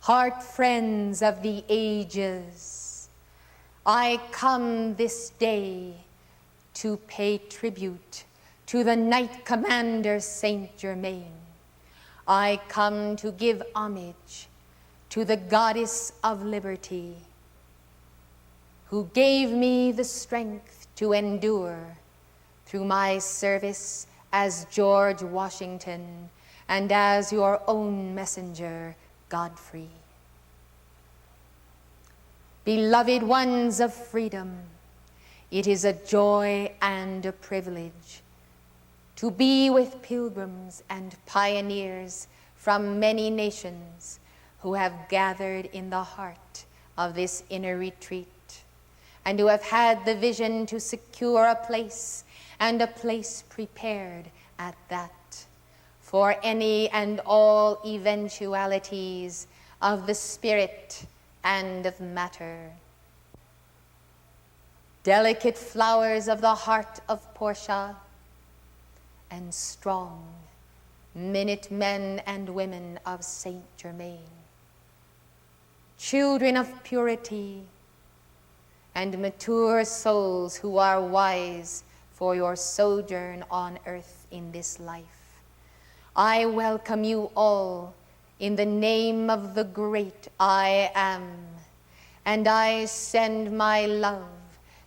heart friends of the ages, I come this day to pay tribute to the Knight Commander Saint Germain. I come to give homage to the Goddess of Liberty, who gave me the strength to endure through my service as George Washington and as your own messenger, Godfre. Beloved ones of freedom, it is a joy and a privilege to be with pilgrims and pioneers from many nations who have gathered in the heart of this inner retreat and who have had the vision to secure a place, and a place prepared at that, for any and all eventualities of the spirit and of matter. Delicate flowers of the heart of Portia, and strong minute men and women of Saint Germain, children of purity, and mature souls who are wise for your sojourn on earth in this life. I welcome you all in the name of the great I Am, and I send my love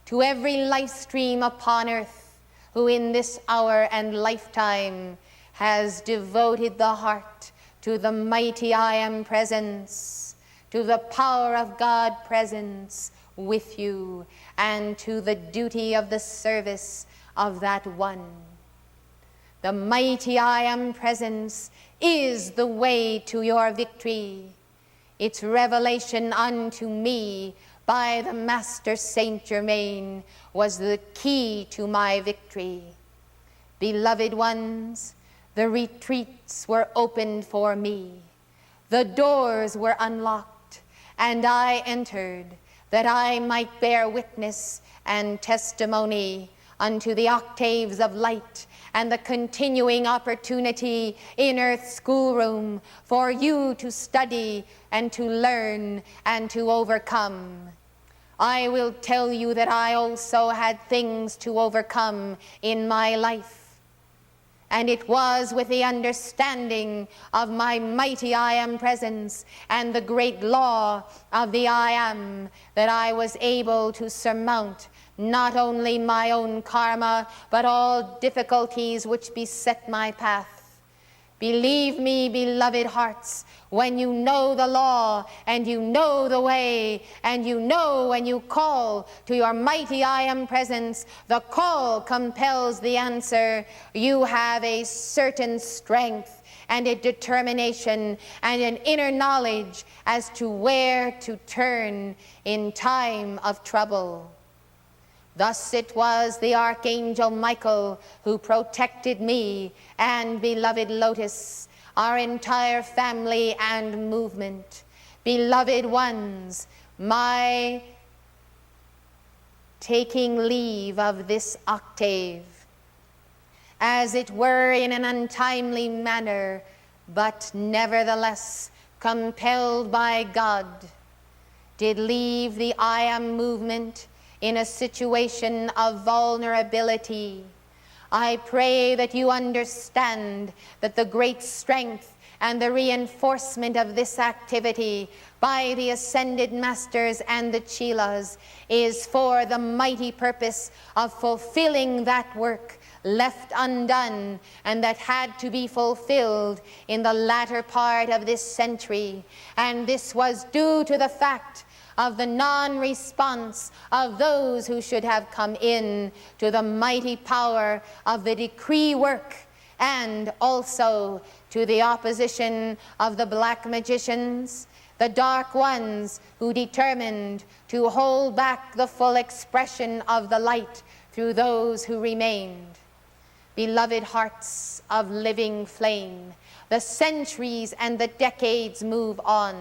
to every life stream upon earth who in this hour and lifetime has devoted the heart to the mighty I Am presence, to the power of God presence with you, and to the duty of the service of that one. The mighty I Am presence is the way to your victory. Its revelation unto me by the Master Saint Germain was the key to my victory. Beloved ones, the retreats were opened for me. The doors were unlocked, and I entered that I might bear witness and testimony unto the octaves of light and the continuing opportunity in earth's schoolroom for you to study and to learn and to overcome. I will tell you that I also had things to overcome in my life. And it was with the understanding of my mighty I Am presence and the great law of the I Am that I was able to surmount not only my own karma, but all difficulties which beset my path. Believe me, beloved hearts, when you know the law, and you know the way, and you know when you call to your mighty I Am presence, the call compels the answer. You have a certain strength and a determination and an inner knowledge as to where to turn in time of trouble. Thus it was the Archangel Michael who protected me and beloved Lotus, our entire family and movement. Beloved ones, my taking leave of this octave, as it were in an untimely manner, but nevertheless compelled by God, did leave the I Am movement in a situation of vulnerability. I pray that you understand that the great strength and the reinforcement of this activity by the Ascended Masters and the Chelas is for the mighty purpose of fulfilling that work left undone and that had to be fulfilled in the latter part of this century. And this was due to the fact of the non-response of those who should have come in to the mighty power of the decree work, and also to the opposition of the black magicians, the dark ones who determined to hold back the full expression of the light through those who remained. Beloved hearts of living flame, the centuries and the decades move on.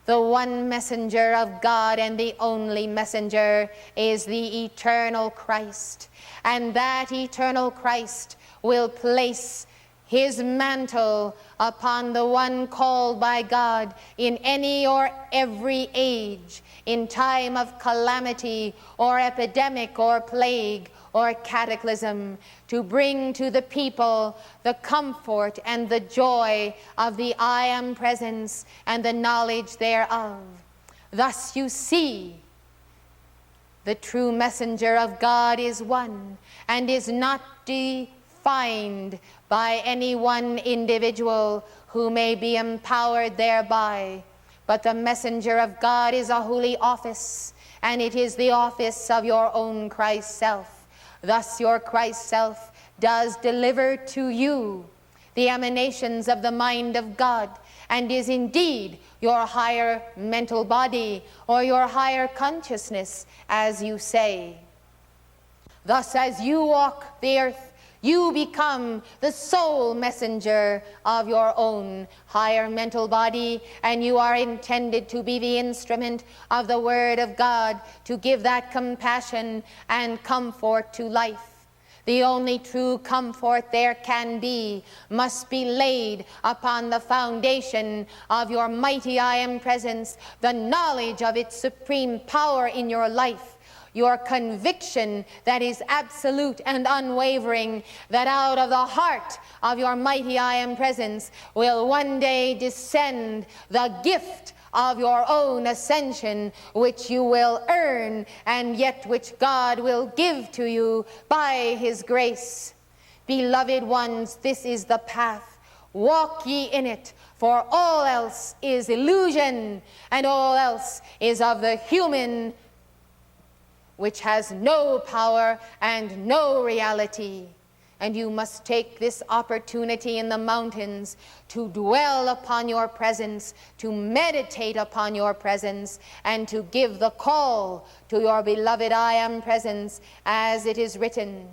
The one messenger of God and the only messenger is the eternal Christ. And that eternal Christ will place his mantle upon the one called by God in any or every age, in time of calamity or epidemic or plague or cataclysm, to bring to the people the comfort and the joy of the I am presence and the knowledge thereof. Thus you see, the true messenger of God is one, and is not defined by any one individual who may be empowered thereby, but the messenger of God is a holy office, and it is the office of your own Christ self. Thus your Christ self does deliver to you the emanations of the mind of God, and is indeed your higher mental body, or your higher consciousness, as you say. Thus, as you walk the earth, you become the sole messenger of your own higher mental body, and you are intended to be the instrument of the Word of God to give that compassion and comfort to life. The only true comfort there can be must be laid upon the foundation of your mighty I am presence, the knowledge of its supreme power in your life, your conviction that is absolute and unwavering, that out of the heart of your mighty I am presence will one day descend the gift of your own ascension, which you will earn, and yet which God will give to you by his grace. Beloved ones, this is the path. Walk ye in it, for all else is illusion, and all else is of the human, which has no power and no reality. And you must take this opportunity in the mountains to dwell upon your presence, to meditate upon your presence, and to give the call to your beloved I am presence, as it is written.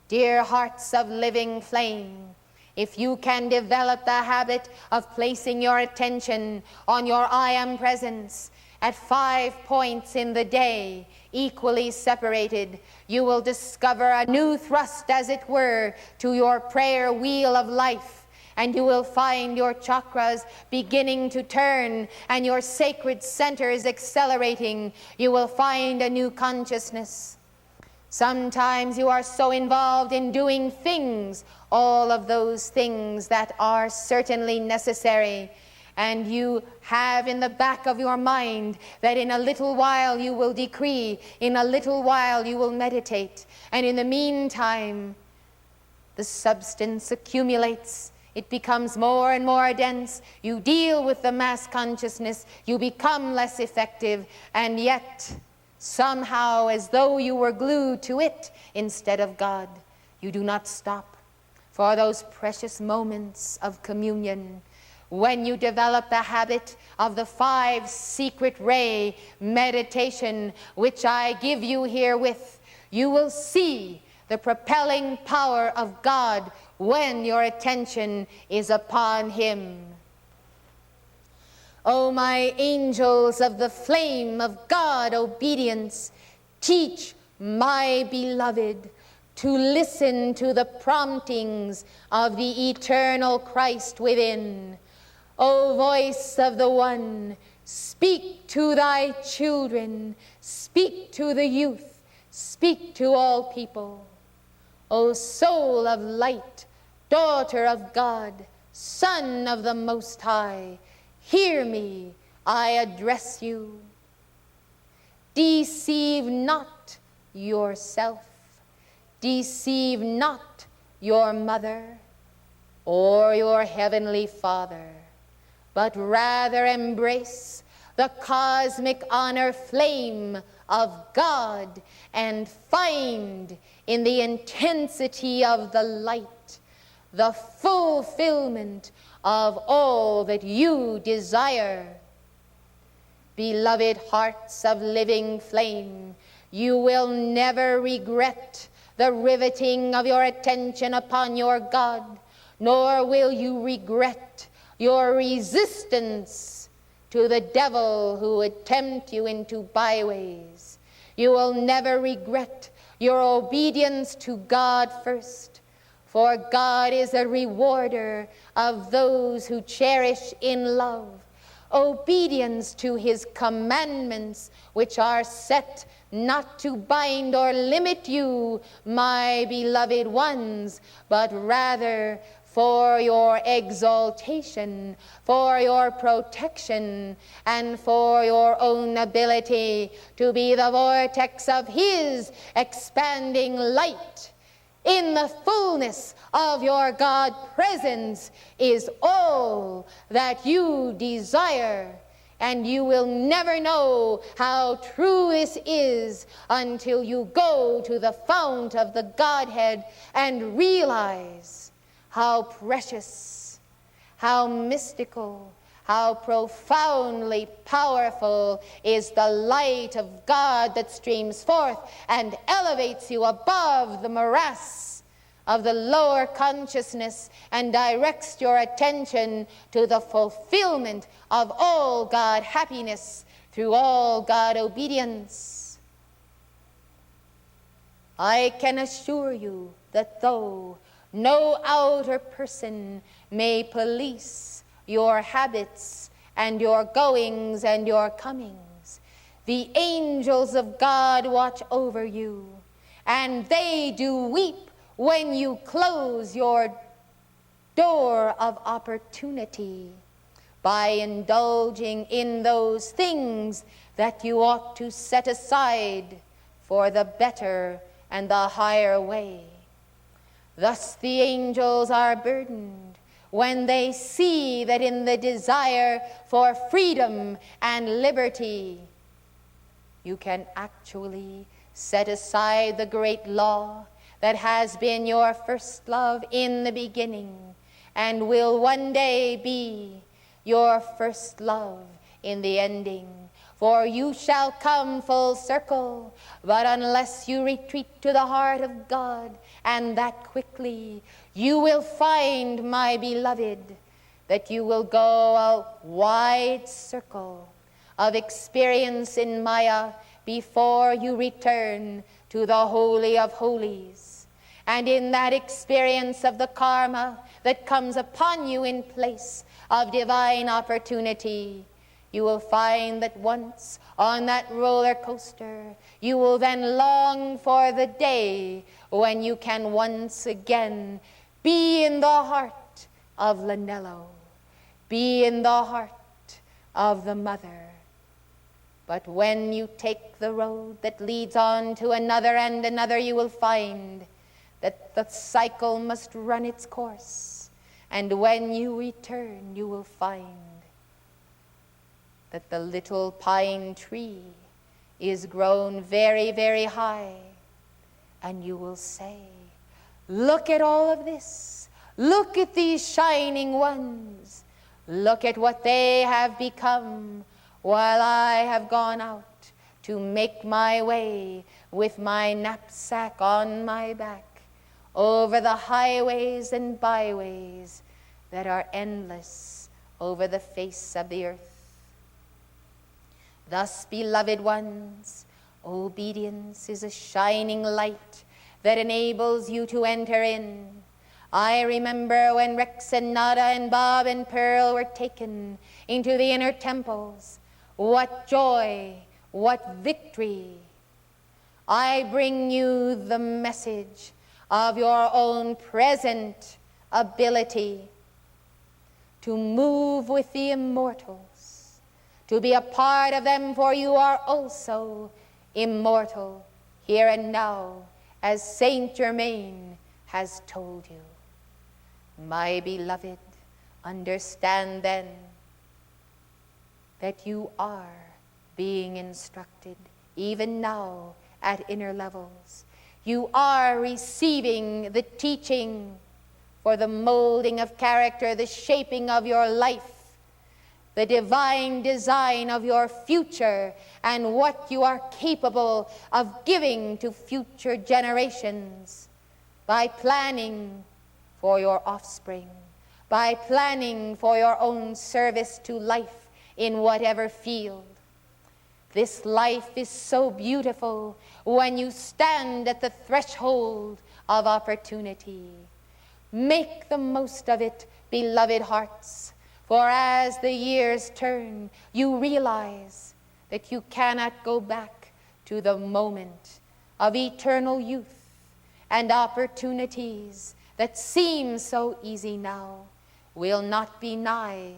Dear hearts of living flame, if you can develop the habit of placing your attention on your I am presence at 5 points in the day, equally separated, you will discover a new thrust, as it were, to your prayer wheel of life, and you will find your chakras beginning to turn and your sacred centers accelerating. You will find a new consciousness. Sometimes you are so involved in doing things, all of those things that are certainly necessary, and you have in the back of your mind that in a little while you will decree, in a little while you will meditate, and in the meantime the substance accumulates. It becomes more and more dense. You deal with the mass consciousness. You become less effective, and yet somehow, as though you were glued to it instead of God, you do not stop for those precious moments of communion. When you develop the habit of the 5 secret ray meditation, which I give you herewith, you will see the propelling power of God when your attention is upon him. O my angels of the flame of God obedience, teach my beloved to listen to the promptings of the eternal Christ within. O voice of the One, speak to thy children, speak to the youth, speak to all people. O soul of light, daughter of God, Son of the Most High, hear me, I address you. Deceive not yourself, deceive not your mother or your heavenly Father, but rather embrace the cosmic honor flame of God and find in the intensity of the light the fulfillment of all that you desire. Beloved hearts of living flame, you will never regret the riveting of your attention upon your God, nor will you regret your resistance to the devil who would tempt you into byways. You will never regret your obedience to God first, For God is a rewarder of those who cherish in love obedience to his commandments, which are set not to bind or limit you, my beloved ones, but rather for your exaltation, for your protection, and for your own ability to be the vortex of his expanding light. In the fullness of your God presence is all that you desire, and you will never know how true this is until you go to the fount of the Godhead and realize how precious, how mystical, how profoundly powerful is the light of God that streams forth and elevates you above the morass of the lower consciousness and directs your attention to the fulfillment of all God happiness through all God obedience. I can assure you that though no outer person may police your habits and your goings and your comings, the angels of God watch over you, and they do weep when you close your door of opportunity by indulging in those things that you ought to set aside for the better and the higher way. Thus the angels are burdened when they see that in the desire for freedom and liberty, you can actually set aside the great law that has been your first love in the beginning and will one day be your first love in the ending. For you shall come full circle, but unless you retreat to the heart of God, and that quickly, you will find, my beloved, that you will go a wide circle of experience in Maya before you return to the Holy of Holies. And in that experience of the karma that comes upon you in place of divine opportunity, you will find that once on that roller coaster, you will then long for the day when you can once again be in the heart of Lanello, be in the heart of the mother. But when you take the road that leads on to another and another, you will find that the cycle must run its course. And when you return, you will find that the little pine tree is grown very, very high. And you will say, look at all of this. Look at these shining ones. Look at what they have become while I have gone out to make my way with my knapsack on my back over the highways and byways that are endless over the face of the earth. Thus, beloved ones, obedience is a shining light that enables you to enter in. I remember when Rex and Nada and Bob and Pearl were taken into the inner temples. What joy, what victory. I bring you the message of your own present ability to move with the immortals, to be a part of them, for you are also immortal here and now, as Saint Germain has told you. My beloved, understand then that you are being instructed even now at inner levels. You are receiving the teaching for the molding of character, the shaping of your life, the divine design of your future, and what you are capable of giving to future generations by planning for your offspring, by planning for your own service to life in whatever field. This life is so beautiful when you stand at the threshold of opportunity, Make the most of it, beloved hearts, for as the years turn, you realize that you cannot go back to the moment of eternal youth and opportunities that seem so easy now will not be nigh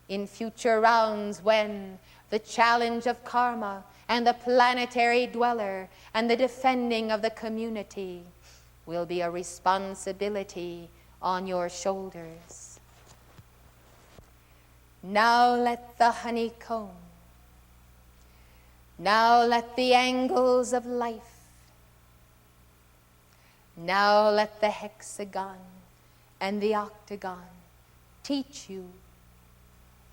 in future rounds when the challenge of karma and the planetary dweller and the defending of the community will be a responsibility on your shoulders. Now let the honeycomb, now let the angles of life, now let the hexagon and the octagon teach you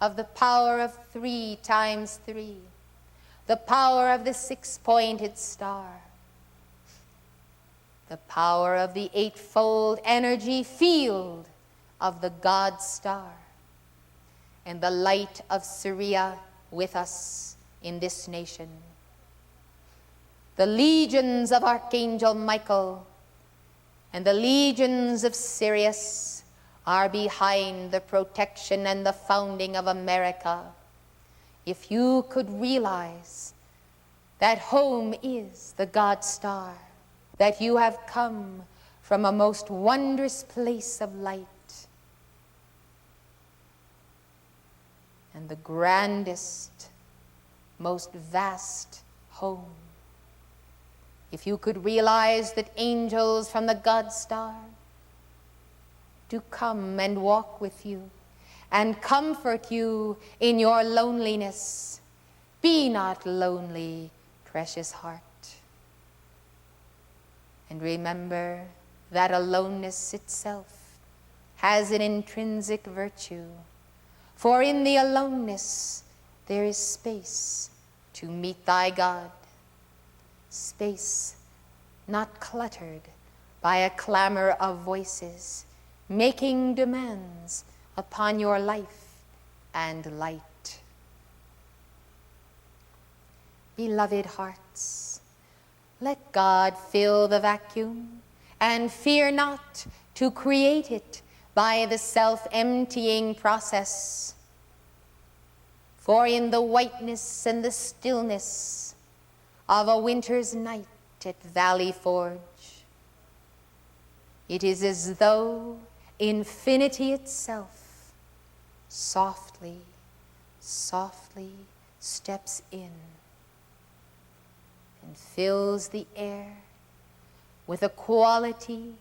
of the power of 3 times 3, the power of the 6-pointed star, the power of the 8-fold energy field of the God star, and the light of Syria with us in this nation. The legions of Archangel Michael and the legions of Sirius are behind the protection and the founding of America. If you could realize that home is the God star, that you have come from a most wondrous place of light, and the grandest, most vast home. If you could realize that angels from the God star do come and walk with you and comfort you in your loneliness, be not lonely, precious heart. And remember that aloneness itself has an intrinsic virtue. For in the aloneness there is space to meet thy God, space not cluttered by a clamor of voices making demands upon your life and light. Beloved hearts, let God fill the vacuum, and fear not to create it by the self-emptying process. For in the whiteness and the stillness of a winter's night at Valley Forge, it is as though infinity itself softly, softly steps in and fills the air with a quality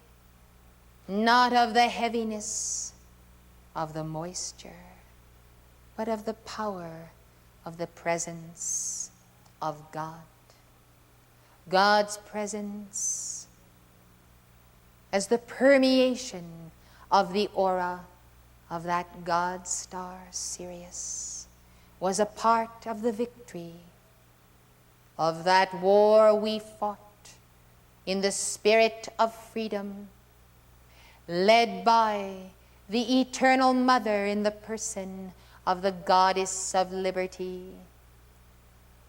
not of the heaviness of the moisture, but of the power of the presence of God. God's presence as the permeation of the aura of that God star Sirius was a part of the victory of that war we fought in the spirit of freedom, led by the eternal mother in the person of the goddess of liberty.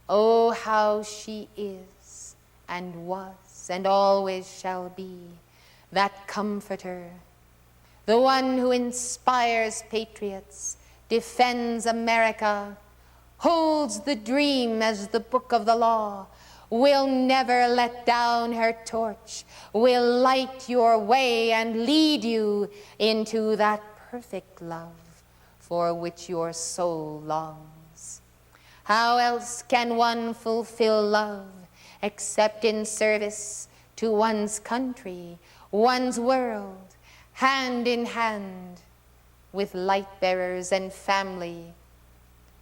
Oh, how she is and was and always shall be that comforter, the one who inspires patriots, defends America, holds the dream as the book of the law, will never let down her torch, will light your way and lead you into that perfect love for which your soul longs. How else can one fulfill love except in service to one's country, one's world, hand in hand with light bearers and family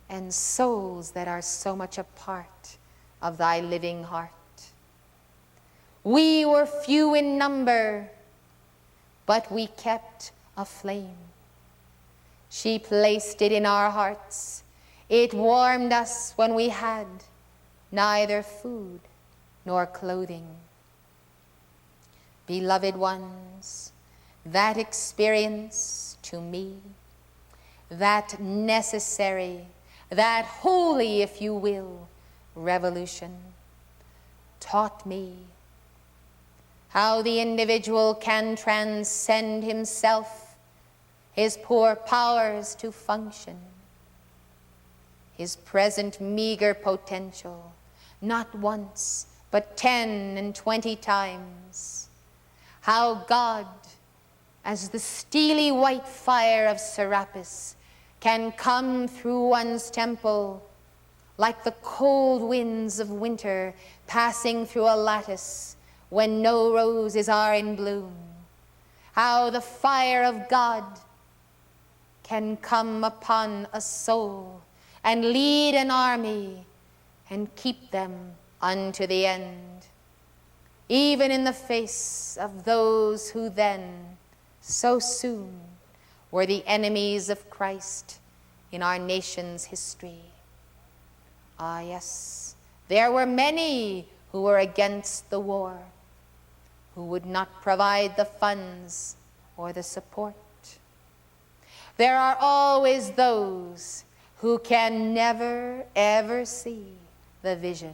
and souls that are so much a part of thy living heart? We were few in number, but we kept a flame. She placed it in our hearts. It warmed us when we had neither food nor clothing. Beloved ones, that experience to me, that necessary, that holy, if you will, revolution, taught me how the individual can transcend himself, his poor powers to function, his present meager potential, not once, but 10 and 20 times. How God, as the steely white fire of Serapis, can come through one's temple like the cold winds of winter passing through a lattice when no roses are in bloom. How the fire of God can come upon a soul and lead an army and keep them unto the end, even in the face of those who then, so soon, were the enemies of Christ in our nation's history. Ah, yes, there were many who were against the war, who would not provide the funds or the support. There are always those who can never, ever see the vision.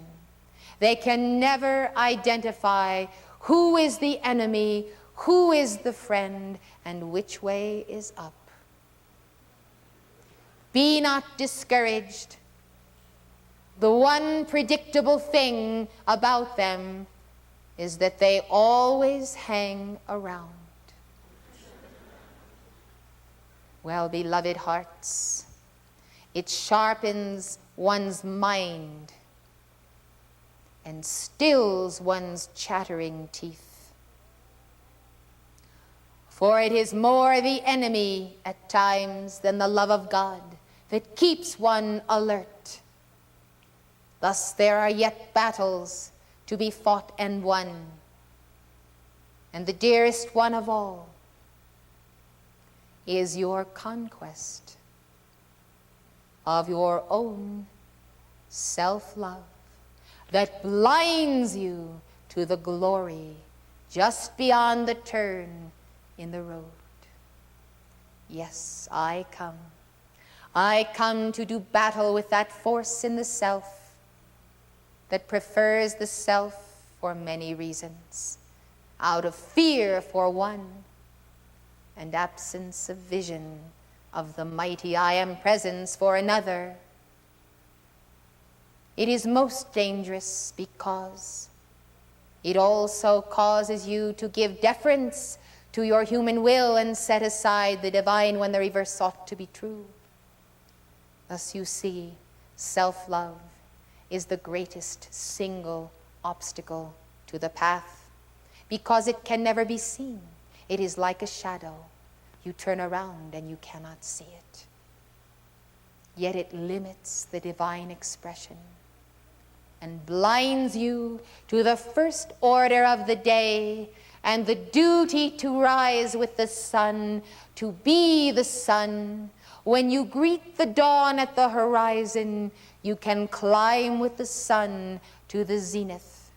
They can never identify who is the enemy, who is the friend, and which way is up. Be not discouraged. The one predictable thing about them is that they always hang around. Well, beloved hearts, it sharpens one's mind and stills one's chattering teeth. For it is more the enemy at times than the love of God that keeps one alert. Thus there are yet battles to be fought and won. And the dearest one of all is your conquest of your own self-love that blinds you to the glory just beyond the turn in the road. Yes, I come. I come to do battle with that force in the self that prefers the self for many reasons, out of fear for one, and absence of vision of the mighty I am presence for another. It is most dangerous because it also causes you to give deference to your human will and set aside the divine when the reverse ought to be true. Thus you see, self-love is the greatest single obstacle to the path, because it can never be seen. It is like a shadow. You turn around and you cannot see it. Yet it limits the divine expression and blinds you to the first order of the day and the duty to rise with the sun, to be the sun. When you greet the dawn at the horizon, you can climb with the sun to the zenith.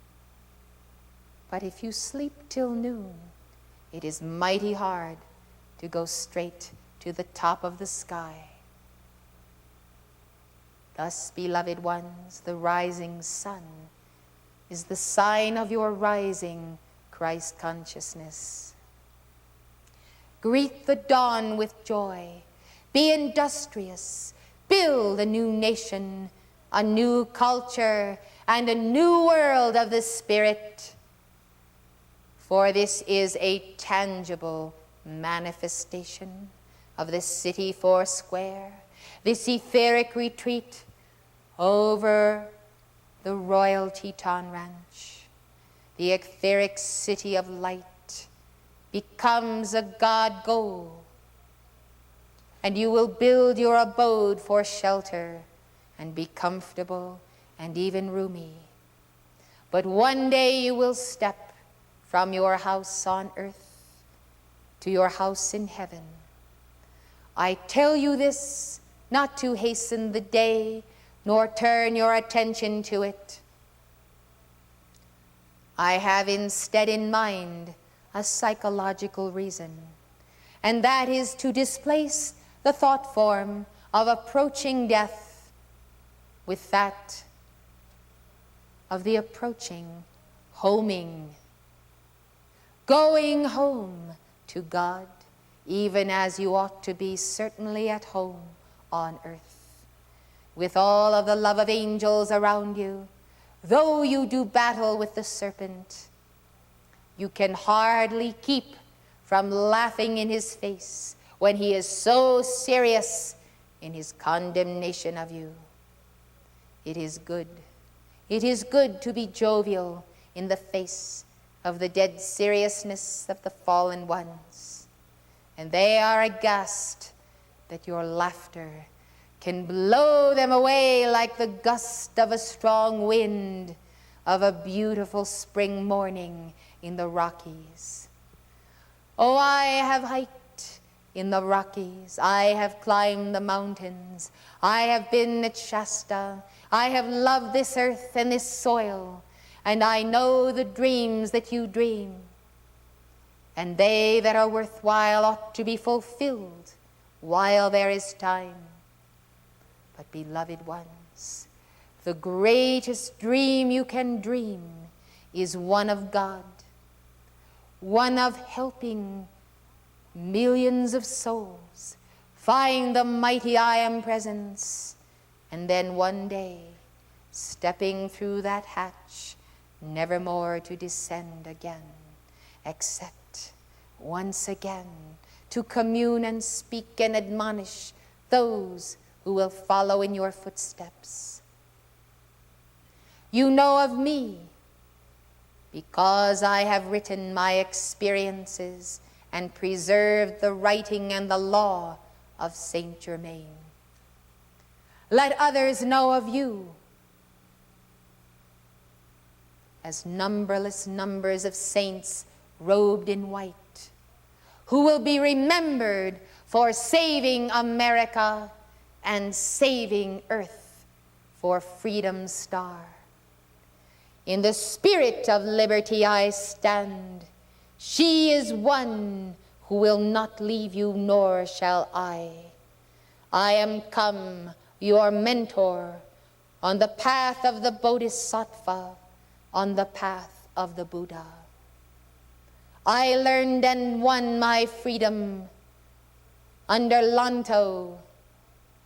But if you sleep till noon, it is mighty hard to go straight to the top of the sky. Thus, beloved ones, the rising sun is the sign of your rising Christ consciousness. Greet the dawn with joy. Be industrious. Build a new nation, a new culture, and a new world of the Spirit. For this is a tangible manifestation of the city foursquare, this etheric retreat over the Royal Teton Ranch. The etheric city of light becomes a God goal, and you will build your abode for shelter and be comfortable and even roomy. But one day you will step from your house on earth to your house in heaven. I tell you this not to hasten the day, nor turn your attention to it. I have instead in mind a psychological reason, and that is to displace the thought form of approaching death with that of the approaching homing. going home to God, even as you ought to be certainly at home on earth, with all of the love of angels around you. Though you do battle with the serpent, you can hardly keep from laughing in his face when he is so serious in his condemnation of you. It is good. It is good to be jovial in the face of the dead seriousness of the fallen ones. And they are aghast that your laughter can blow them away like the gust of a strong wind of a beautiful spring morning in the Rockies. Oh, I have hiked in the Rockies. I have climbed the mountains. I have been at Shasta. I have loved this earth and this soil, and I know the dreams that you dream. And they that are worthwhile ought to be fulfilled while there is time. But beloved ones, the greatest dream you can dream is one of God, one of helping millions of souls find the mighty I Am presence, and then one day, stepping through that hatch, never more to descend again, except once again to commune and speak and admonish those who will follow in your footsteps. You know of me because I have written my experiences and preserved the writing and the law of Saint Germain. Let others know of you as numberless numbers of saints robed in white, who will be remembered for saving America and saving earth for freedom's star. In the spirit of liberty I stand. She is one who will not leave you, nor shall I. I am come, your mentor, on the path of the Bodhisattva, on the path of the Buddha. I learned and won my freedom under Lanto,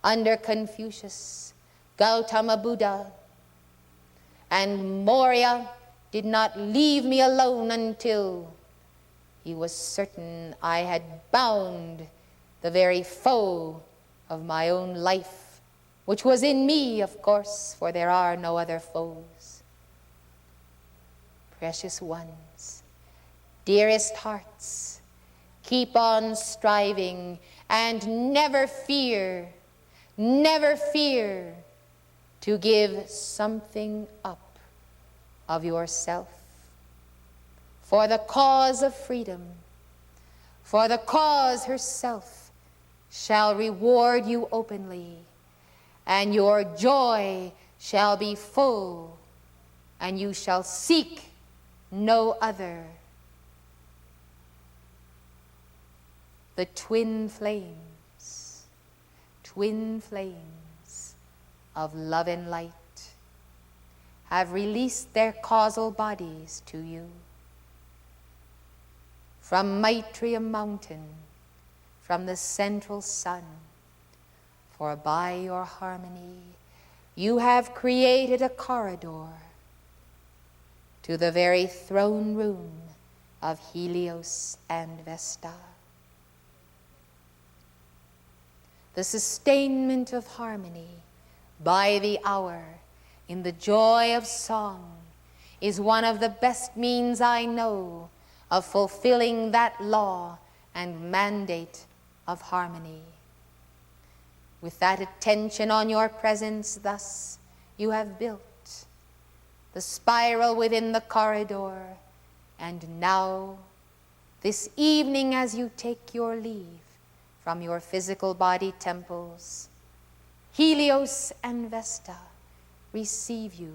under Confucius, Gautama Buddha, and Maurya did not leave me alone until he was certain I had bound the very foe of my own life, which was in me, of course, for there are no other foes. Precious ones, dearest hearts, keep on striving and never fear to give something up of yourself for the cause of freedom, for the cause herself shall reward you openly, and your joy shall be full, and you shall seek no other. The twin flames of love and light have released their causal bodies to you. From Maitreya Mountain, from the central sun, for by your harmony you have created a corridor to the very throne room of Helios and Vesta. The sustainment of harmony by the hour in the joy of song is one of the best means I know of fulfilling that law and mandate of harmony. With that attention on your presence, thus you have built the spiral within the corridor, and now, this evening as you take your leave from your physical body temples, Helios and Vesta receive you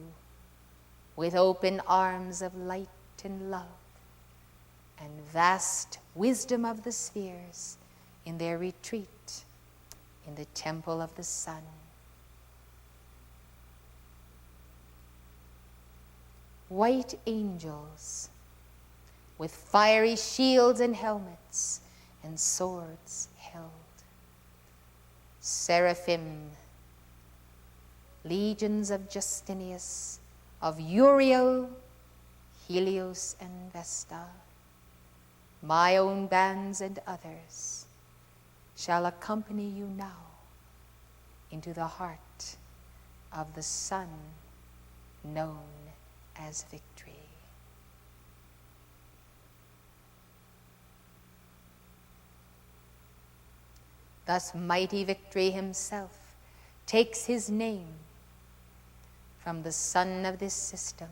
with open arms of light and love and vast wisdom of the spheres in their retreat in the temple of the sun. White angels with fiery shields and helmets and swords held. Seraphim, legions of Justinius, of Uriel, Helios, and Vesta, my own bands and others, shall accompany you now into the heart of the sun known as victory. Thus mighty Victory himself takes his name from the sun of this system,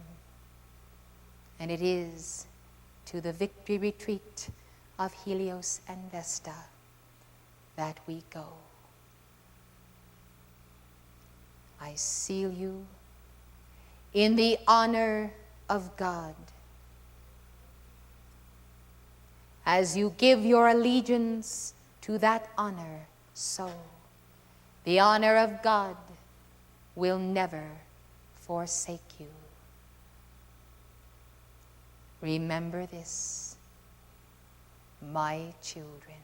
and it is to the victory retreat of Helios and Vesta that we go. I seal you in the honor of God. As you give your allegiance to that honor, so the honor of God will never forsake you. Remember this, my children.